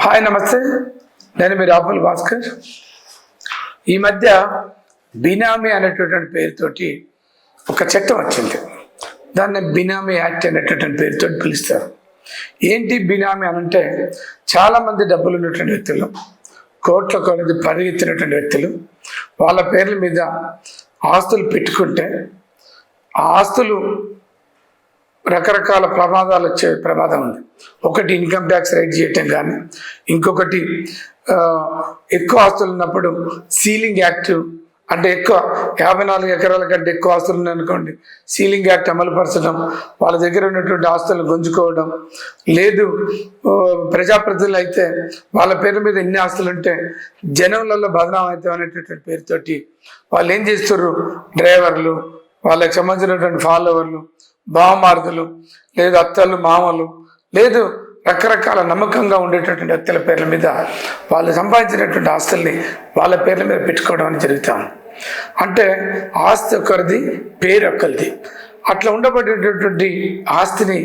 Hi నమస్తే, నేను మీ రాహుల్ భాస్కర్. ఈ మధ్య బినామీ అనేటటువంటి పేరుతోటి ఒక చట్టం వచ్చింది. దాన్ని బినామీ యాక్ట్ అనేటటువంటి పేరుతో పిలుస్తారు. ఏంటి బినామీ అనంటే, చాలామంది డబ్బులు ఉన్నటువంటి వ్యక్తులు, కోట్ల కొలది పరిగెత్తినటువంటి వ్యక్తులు వాళ్ళ పేర్ల మీద ఆస్తులు పెట్టుకుంటే ఆ ఆస్తులు రకరకాల ప్రమాదాలు వచ్చే ప్రమాదం ఉంది. ఒకటి ఇన్కమ్ ట్యాక్స్ రైట్ చేయటం, కానీ ఇంకొకటి ఎక్కువ ఆస్తులు ఉన్నప్పుడు సీలింగ్ యాక్ట్, అంటే ఎక్కువ 54 ఎకరాల కంటే ఎక్కువ ఆస్తులు ఉన్నాయనుకోండి, సీలింగ్ యాక్ట్ అమలుపరచడం, వాళ్ళ దగ్గర ఉన్నటువంటి ఆస్తులను గుంజుకోవడం. లేదు ప్రజాప్రతినిధులు అయితే వాళ్ళ పేరు మీద ఎన్ని ఆస్తులు ఉంటే జనంలలో బదనాం అవుతాం అనేటటువంటి పేరుతోటి వాళ్ళు ఏం చేస్తారు, డ్రైవర్లు, వాళ్ళకి సంబంధించినటువంటి ఫాలోవర్లు, బావమార్దులు, లేదు అత్తలు, మామలు, లేదు రకరకాల నమ్మకంగా ఉండేటటువంటి వ్యక్తుల పేర్ల మీద వాళ్ళు సంపాదించినటువంటి ఆస్తుల్ని వాళ్ళ పేర్ల మీద పెట్టుకోవడం అని జరుగుతాం. అంటే ఆస్తి ఒకరిది, పేరు ఒకరిది. అట్లా ఉండబడేటటువంటి ఆస్తిని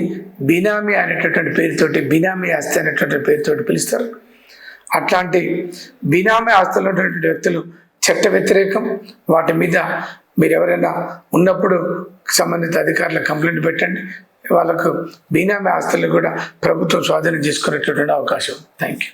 బినామీ అనేటటువంటి పేరుతోటి, బినామీ ఆస్తి అనేటటువంటి పేరుతోటి పిలుస్తారు. అట్లాంటి బినామీ ఆస్తులు ఉన్నటువంటి వ్యక్తులు చట్ట వ్యతిరేకం. వాటి మీద మీరు ఎవరైనా ఉన్నప్పుడు సంబంధిత అధికారులకు కంప్లైంట్ పెట్టండి. వాళ్ళకు బినామీ ఆస్తులు కూడా ప్రభుత్వం స్వాధీనం చేసుకునేటటువంటి అవకాశం. Thank you.